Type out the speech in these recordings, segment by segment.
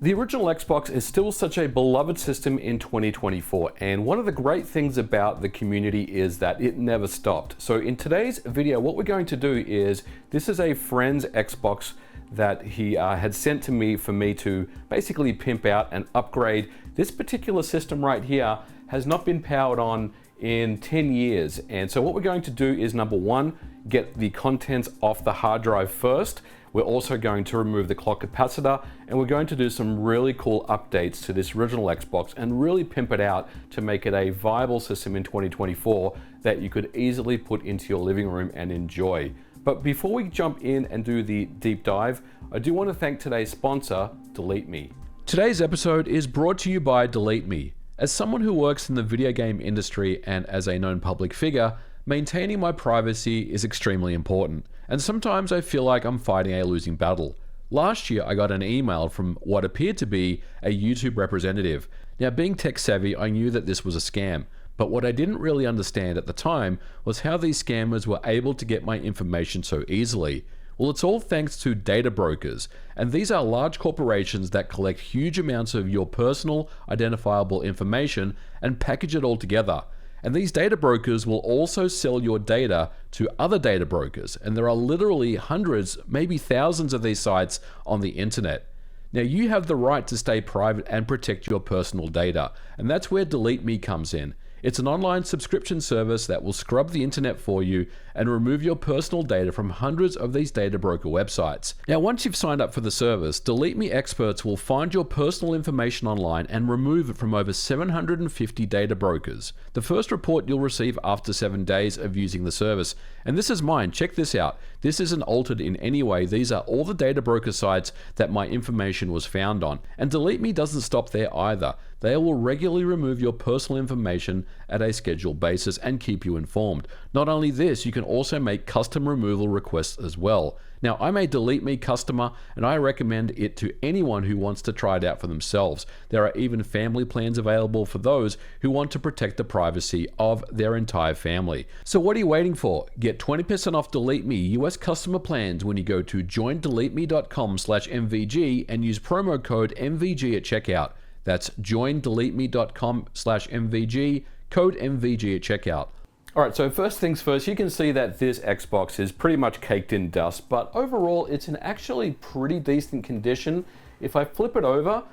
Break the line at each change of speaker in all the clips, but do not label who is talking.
The original Xbox is still such a beloved system in 2024, and one of the great things about the community is that it never stopped. So in today's video, what we're going to do is, this is a friend's Xbox that he had sent to me for me to basically pimp out and upgrade. This particular system right here has not been powered on in 10 years. And so what we're going to do is, number one, get the contents off the hard drive first. We're also going to remove the clock capacitor, and we're going to do some really cool updates to this original Xbox and really pimp it out to make it a viable system in 2024 that you could easily put into your living room and enjoy. But before we jump in and do the deep dive, I do want to thank today's sponsor, Delete Me. Today's episode is brought to you by Delete Me. As someone who works in the video game industry and as a known public figure, maintaining my privacy is extremely important, and sometimes I feel like I'm fighting a losing battle. Last year, I got an email from what appeared to be a YouTube representative. Now, being tech savvy, I knew that this was a scam, but what I didn't really understand at the time was how these scammers were able to get my information so easily. Well, it's all thanks to data brokers, and these are large corporations that collect huge amounts of your personal identifiable information and package it all together. And these data brokers will also sell your data to other data brokers. And there are literally hundreds, maybe thousands of these sites on the internet. Now, you have the right to stay private and protect your personal data. And that's where Delete Me comes in. It's an online subscription service that will scrub the internet for you and remove your personal data from hundreds of these data broker websites. Now, once you've signed up for the service, Delete Me experts will find your personal information online and remove it from over 750 data brokers. The first report you'll receive after 7 days of using the service. And this is mine. Check this out. This isn't altered in any way. These are all the data broker sites that my information was found on. And Delete Me doesn't stop there either. They will regularly remove your personal information at a scheduled basis and keep you informed. Not only this, you can also make custom removal requests as well. Now, I'm a Delete Me customer, and I recommend it to anyone who wants to try it out for themselves. There are even family plans available for those who want to protect the privacy of their entire family. So what are you waiting for? Get 20% off Delete Me US customer plans when you go to joindeleteme.com/MVG and use promo code MVG at checkout. That's joindeleteme.com/MVG, code MVG at checkout. Alright, so first things first, you can see that this Xbox is pretty much caked in dust, but overall it's in actually pretty decent condition. If I flip it over,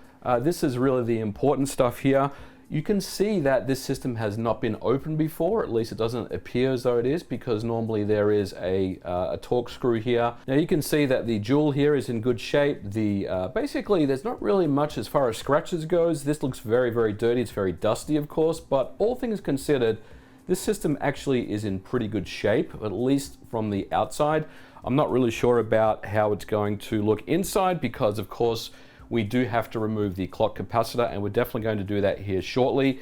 this is really the important stuff here. You can see that this system has not been opened before, at least it doesn't appear as though it is, because normally there is a torque screw here. Now you can see that the jewel here is in good shape. Basically there's not really much as far as scratches goes. This looks very, very dirty. It's very dusty, of course, but all things considered, this system actually is in pretty good shape, at least from the outside. I'm not really sure about how it's going to look inside because, of course, we do have to remove the clock capacitor, and we're definitely going to do that here shortly.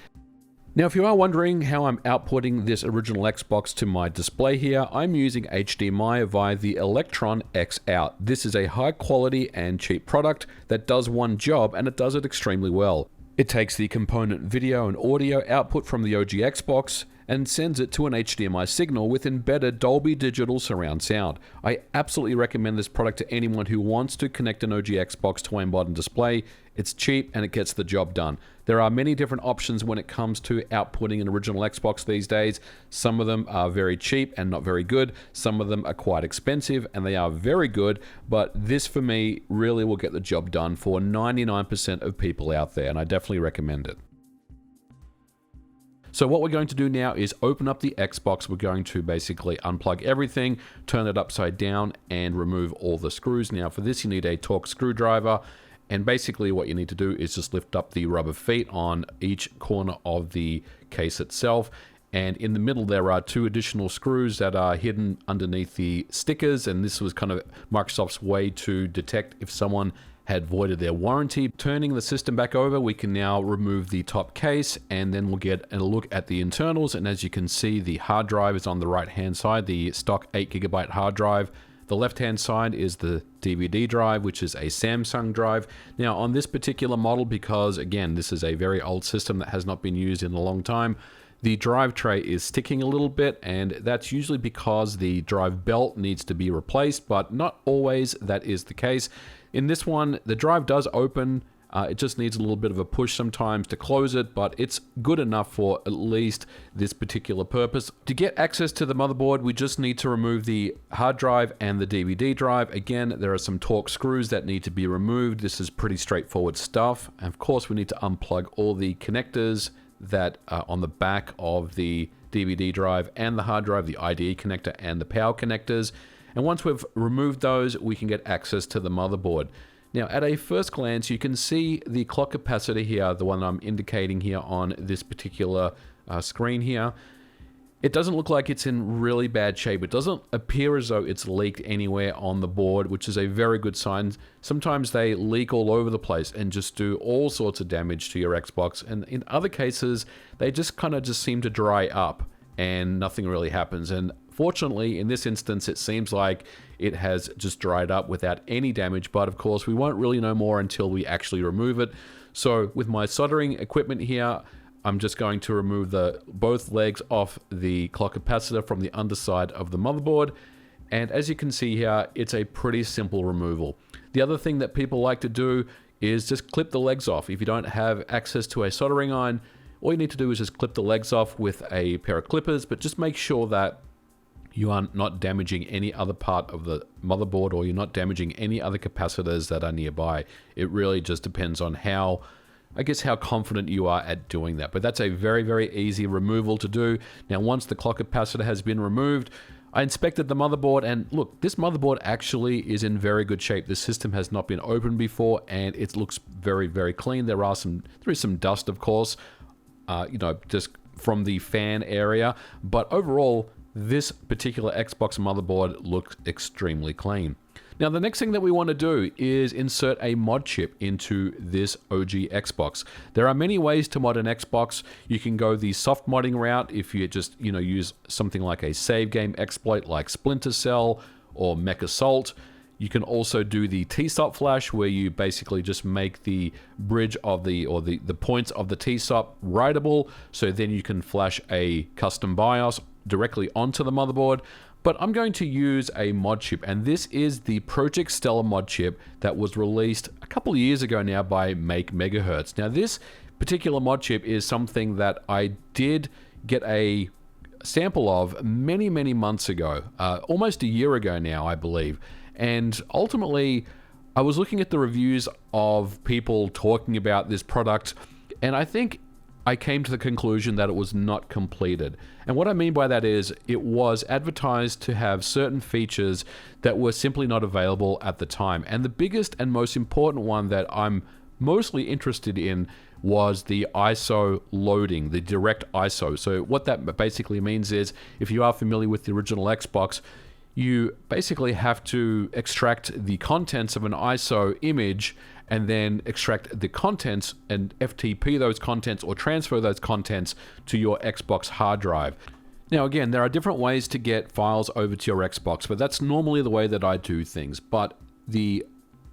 Now, if you are wondering how I'm outputting this original Xbox to my display here, I'm using HDMI via the Electron X Out. This is a high quality and cheap product that does one job, and it does it extremely well. It takes the component video and audio output from the OG Xbox and sends it to an HDMI signal with embedded Dolby Digital surround sound. I absolutely recommend this product to anyone who wants to connect an OG Xbox to a modern display. It's cheap and it gets the job done. There are many different options when it comes to outputting an original Xbox these days. Some of them are very cheap and not very good. Some of them are quite expensive and they are very good, but this for me really will get the job done for 99% of people out there, and I definitely recommend it. So what we're going to do now is open up the Xbox. We're going to basically unplug everything, turn it upside down, and remove all the screws. Now for this you need a Torx screwdriver, and basically what you need to do is just lift up the rubber feet on each corner of the case itself. And in the middle there are two additional screws that are hidden underneath the stickers, and this was kind of Microsoft's way to detect if someone had voided their warranty. Turning the system back over, we can now remove the top case, and then we'll get a look at the internals. And as you can see, the hard drive is on the right hand side, the stock 8GB hard drive. The left hand side is the DVD drive, which is a Samsung drive. Now on this particular model, because again this is a very old system that has not been used in a long time, the drive tray is sticking a little bit, and that's usually because the drive belt needs to be replaced, but not always that is the case. In this one, the drive does open It just needs a little bit of a push sometimes to close it, but it's good enough for at least this particular purpose. To get access to the motherboard, we just need to remove the hard drive and the DVD drive. Again, there are some Torx screws that need to be removed. This is pretty straightforward stuff. And of course, we need to unplug all the connectors that are on the back of the DVD drive and the hard drive, the IDE connector and the power connectors. And once we've removed those, we can get access to the motherboard. Now, at a first glance, you can see the clock capacitor here, the one I'm indicating here on this particular screen here. It doesn't look like it's in really bad shape. It doesn't appear as though it's leaked anywhere on the board, which is a very good sign. Sometimes they leak all over the place and just do all sorts of damage to your Xbox. And in other cases, they just kind of just seem to dry up and nothing really happens. And fortunately, in this instance, it seems like it has just dried up without any damage. But of course, we won't really know more until we actually remove it. So with my soldering equipment here, I'm just going to remove both legs off the clock capacitor from the underside of the motherboard. And as you can see here, it's a pretty simple removal. The other thing that people like to do is just clip the legs off. If you don't have access to a soldering iron, all you need to do is just clip the legs off with a pair of clippers, but just make sure that you are not damaging any other part of the motherboard, or you're not damaging any other capacitors that are nearby. It really just depends on how confident you are at doing that. But that's a very, very easy removal to do. Now, once the clock capacitor has been removed, I inspected the motherboard, and look, this motherboard actually is in very good shape. The system has not been opened before, and it looks very, very clean. There is some dust, of course, just from the fan area, but overall, this particular Xbox motherboard looks extremely clean. Now, the next thing that we want to do is insert a mod chip into this OG Xbox. There are many ways to mod an Xbox. You can go the soft modding route if you just, use something like a save game exploit like Splinter Cell or Mech Assault. You can also do the T-SOP flash, where you basically just make the bridge of the points of the T-SOP writable, so then you can flash a custom BIOS directly onto the motherboard. But I'm going to use a mod chip, and this is the Project Stellar mod chip that was released a couple of years ago now by Make Megahertz. Now, this particular mod chip is something that I did get a sample of many, many months ago, almost a year ago now, I believe. And ultimately, I was looking at the reviews of people talking about this product, and I think I came to the conclusion that it was not completed. And what I mean by that is it was advertised to have certain features that were simply not available at the time. And the biggest and most important one that I'm mostly interested in was the ISO loading, the direct ISO. So what that basically means is, if you are familiar with the original Xbox, you basically have to extract the contents of an ISO image and then extract the contents and FTP those contents or transfer those contents to your Xbox hard drive. Now, again, there are different ways to get files over to your Xbox, but that's normally the way that I do things. But the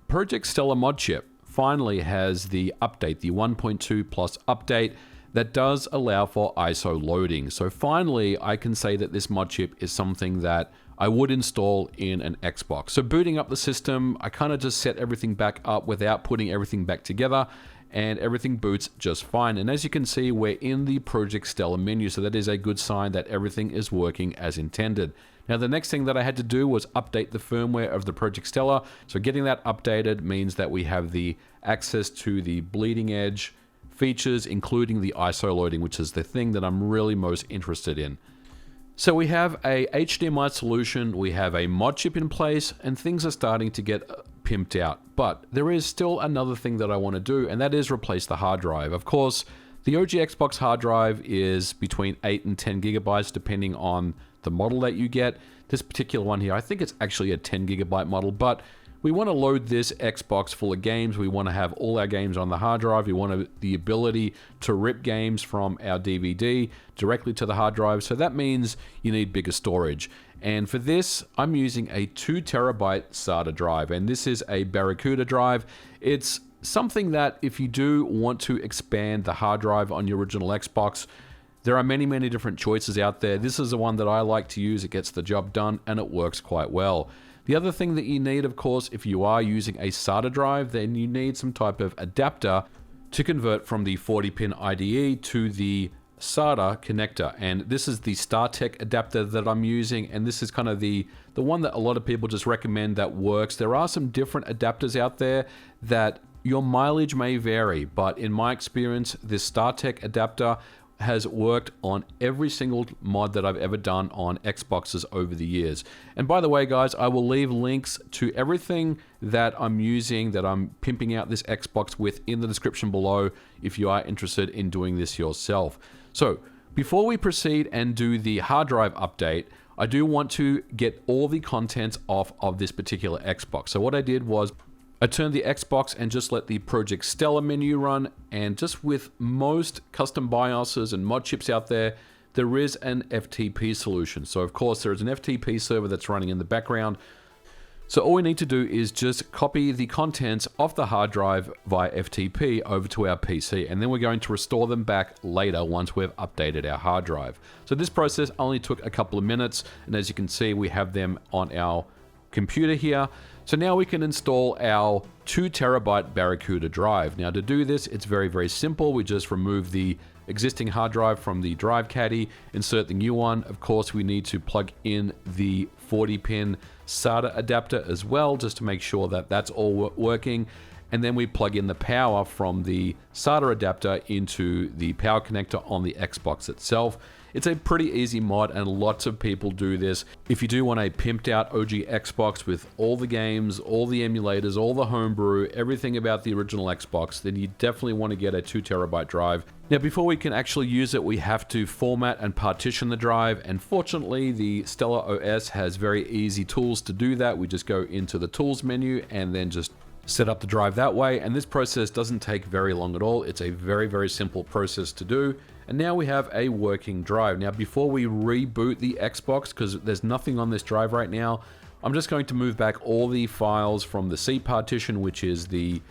Project Stellar mod chip finally has the update, the 1.2 plus update, that does allow for ISO loading. So finally, I can say that this mod chip is something that I would install in an Xbox. So booting up the system, I kind of just set everything back up without putting everything back together, and everything boots just fine. And as you can see, we're in the Project Stellar menu, so that is a good sign that everything is working as intended. Now, the next thing that I had to do was update the firmware of the Project Stellar. So getting that updated means that we have the access to the bleeding edge features, including the ISO loading, which is the thing that I'm really most interested in. So we have a HDMI solution, we have a mod chip in place, and things are starting to get pimped out. But there is still another thing that I want to do, and that is replace the hard drive. Of course, the OG Xbox hard drive is between 8 and 10 gigabytes, depending on the model that you get. This particular one here, I think it's actually a 10 gigabyte model, but we want to load this Xbox full of games. We want to have all our games on the hard drive. We want the ability to rip games from our DVD directly to the hard drive. So that means you need bigger storage. And for this, I'm using a 2 terabyte SATA drive. And this is a Barracuda drive. It's something that if you do want to expand the hard drive on your original Xbox, there are many, many different choices out there. This is the one that I like to use. It gets the job done and it works quite well. The other thing that you need, of course, if you are using a SATA drive, then you need some type of adapter to convert from the 40-pin IDE to the SATA connector. And this is the StarTech adapter that I'm using, and this is kind of the one that a lot of people just recommend that works. There are some different adapters out there that your mileage may vary, but in my experience, this StarTech adapter has worked on every single mod that I've ever done on Xboxes over the years. And by the way, guys, I will leave links to everything that I'm using, that I'm pimping out this Xbox with, in the description below if you are interested in doing this yourself. So before we proceed and do the hard drive update, I do want to get all the contents off of this particular Xbox. So what I did was I turned the Xbox and just let the Project Stellar menu run, and just with most custom BIOSes and mod chips out there, there is an FTP solution. So of course there is an FTP server that's running in the background. So all we need to do is just copy the contents off the hard drive via FTP over to our PC, and then we're going to restore them back later once we've updated our hard drive. So this process only took a couple of minutes, and as you can see, we have them on our computer here. So now we can install our 2 terabyte Barracuda drive. Now to do this, it's very, very simple. We just remove the existing hard drive from the drive caddy, insert the new one. Of course, we need to plug in the 40-pin SATA adapter as well, just to make sure that that's all working. And then we plug in the power from the SATA adapter into the power connector on the Xbox itself. It's a pretty easy mod, and lots of people do this. If you do want a pimped out OG Xbox with all the games, all the emulators, all the homebrew, everything about the original Xbox, then you definitely want to get a 2 terabyte drive. Now before we can actually use it, we have to format and partition the drive, and fortunately the Stellar OS has very easy tools to do that. We just go into the tools menu and then just set up the drive that way, and this process doesn't take very long at all. It's a very, very simple process to do. And now we have a working drive. Now before we reboot the Xbox, because there's nothing on this drive right now, I'm just going to move back all the files from the C partition, which is the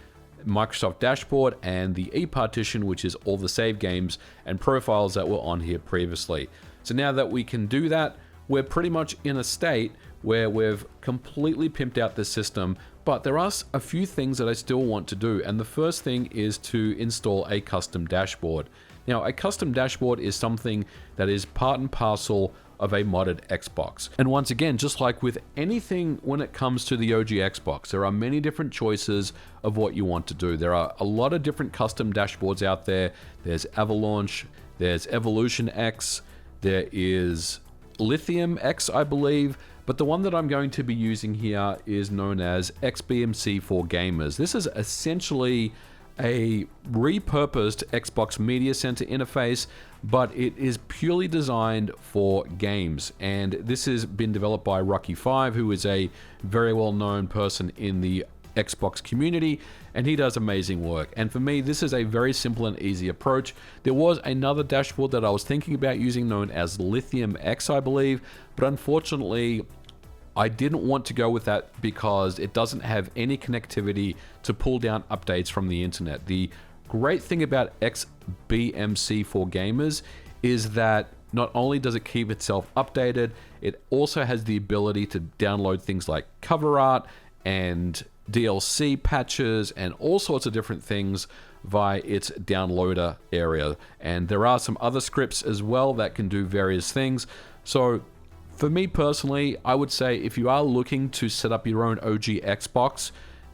Microsoft dashboard, and the E partition, which is all the save games and profiles that were on here previously. So now that we can do that, we're pretty much in a state where we've completely pimped out the system, but there are a few things that I still want to do. And the first thing is to install a custom dashboard. Now, a custom dashboard is something that is part and parcel of a modded Xbox. And once again, just like with anything when it comes to the OG Xbox, there are many different choices of what you want to do. There are a lot of different custom dashboards out there. There's Avalanche, there's Evolution X, there is Lithium X, I believe. But the one that I'm going to be using here is known as XBMC for Gamers. This is essentially a repurposed Xbox Media Center interface, but it is purely designed for games. And this has been developed by Rocky5, who is a very well-known person in the Xbox community, and he does amazing work. And for me, this is a very simple and easy approach. There was another dashboard that I was thinking about using known as Lithium X, I believe, but unfortunately I didn't want to go with that because it doesn't have any connectivity to pull down updates from the internet. The great thing about XBMC for Gamers is that not only does it keep itself updated, it also has the ability to download things like cover art and DLC patches and all sorts of different things via its downloader area. And there are some other scripts as well that can do various things. So for me personally, I would say if you are looking to set up your own OG Xbox,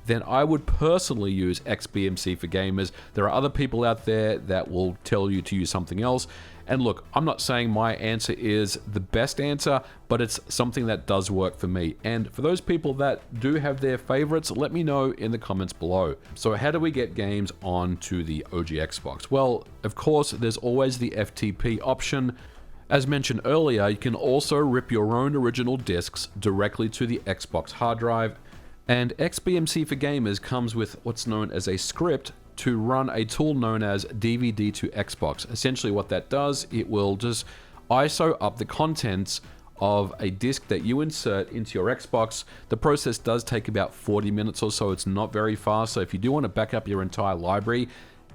then I would personally use XBMC for Gamers. There are other people out there that will tell you to use something else. And look, I'm not saying my answer is the best answer, but it's something that does work for me. And for those people that do have their favorites, let me know in the comments below. So how do we get games onto the OG Xbox? Well, of course, there's always the FTP option. As mentioned earlier, you can also rip your own original discs directly to the Xbox hard drive. And XBMC for Gamers comes with what's known as a script to run a tool known as DVD to Xbox. Essentially what that does, it will just ISO up the contents of a disc that you insert into your Xbox. The process does take about 40 minutes or so. It's not very fast. So if you do want to back up your entire library,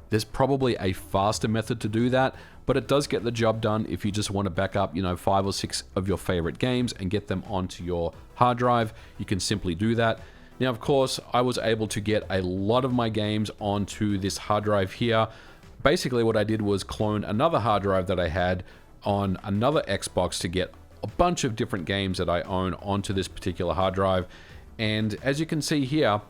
There's probably a faster method to do that, but it does get the job done if you just want to back up, 5 or 6 of your favorite games and get them onto your hard drive. You can simply do that. Now, of course, I was able to get a lot of my games onto this hard drive here. Basically, what I did was clone another hard drive that I had on another Xbox to get a bunch of different games that I own onto this particular hard drive. And as you can see here,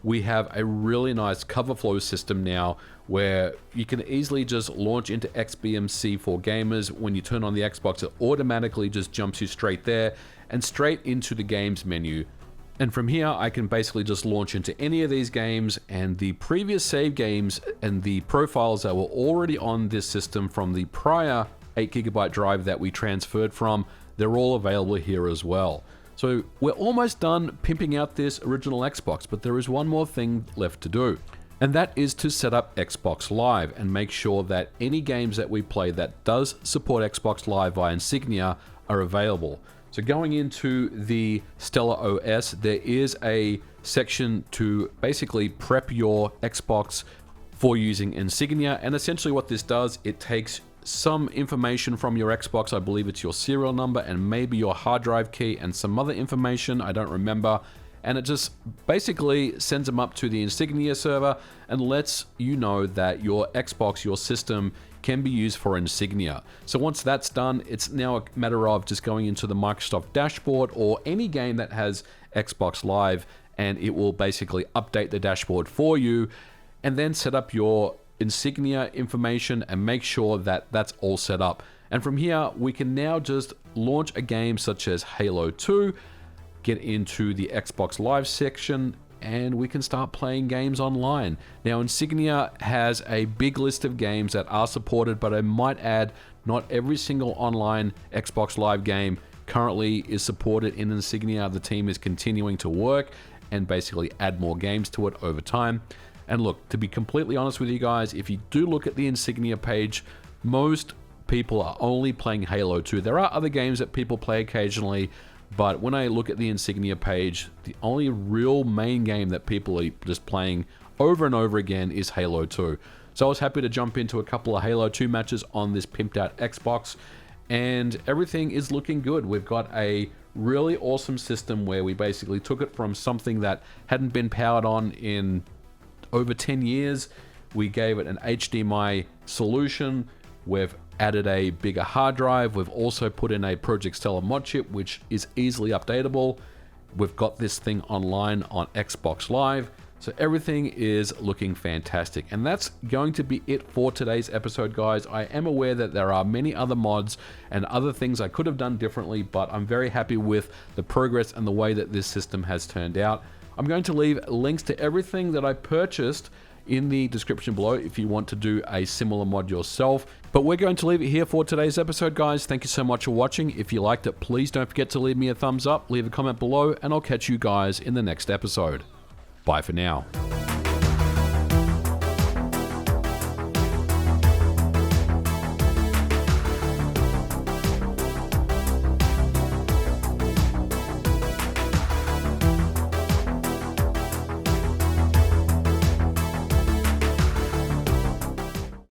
we have a really nice cover flow system now where you can easily just launch into XBMC for gamers. When you turn on the Xbox, it automatically just jumps you straight there and straight into the games menu. And from here, I can basically just launch into any of these games, and the previous save games and the profiles that were already on this system from the prior 8GB drive that we transferred from, they're all available here as well. So we're almost done pimping out this original Xbox, but there is one more thing left to do. And that is to set up Xbox Live and make sure that any games that we play that does support Xbox Live via Insignia are available. So going into the Stellar OS, there is a section to basically prep your Xbox for using Insignia. And essentially what this does, it takes some information from your Xbox. I believe it's your serial number and maybe your hard drive key and some other information, I don't remember. And it just basically sends them up to the Insignia server and lets you know that your Xbox, your system, can be used for Insignia. So once that's done, it's now a matter of just going into the Microsoft dashboard or any game that has Xbox Live, and it will basically update the dashboard for you and then set up your Insignia information and make sure that that's all set up. And from here, we can now just launch a game such as Halo 2, get into the Xbox Live section, and we can start playing games online. Now, Insignia has a big list of games that are supported, but I might add, not every single online Xbox Live game currently is supported in Insignia. The team is continuing to work and basically add more games to it over time. And look, to be completely honest with you guys, if you do look at the Insignia page, most people are only playing Halo 2. There are other games that people play occasionally, but when I look at the Insignia page, the only real main game that people are just playing over and over again is Halo 2. So I was happy to jump into a couple of Halo 2 matches on this pimped out Xbox, and everything is looking good. We've got a really awesome system where we basically took it from something that hadn't been powered on in over 10 years. We gave it an HDMI solution. We've added a bigger hard drive. We've also put in a Project Stellar Modchip, which is easily updatable. We've got this thing online on Xbox Live. So everything is looking fantastic. And that's going to be it for today's episode, guys. I am aware that there are many other mods and other things I could have done differently, but I'm very happy with the progress and the way that this system has turned out. I'm going to leave links to everything that I purchased in the description below if you want to do a similar mod yourself. But we're going to leave it here for today's episode, guys. Thank you so much for watching. If you liked it, please don't forget to leave me a thumbs up, leave a comment below, and I'll catch you guys in the next episode. Bye for now.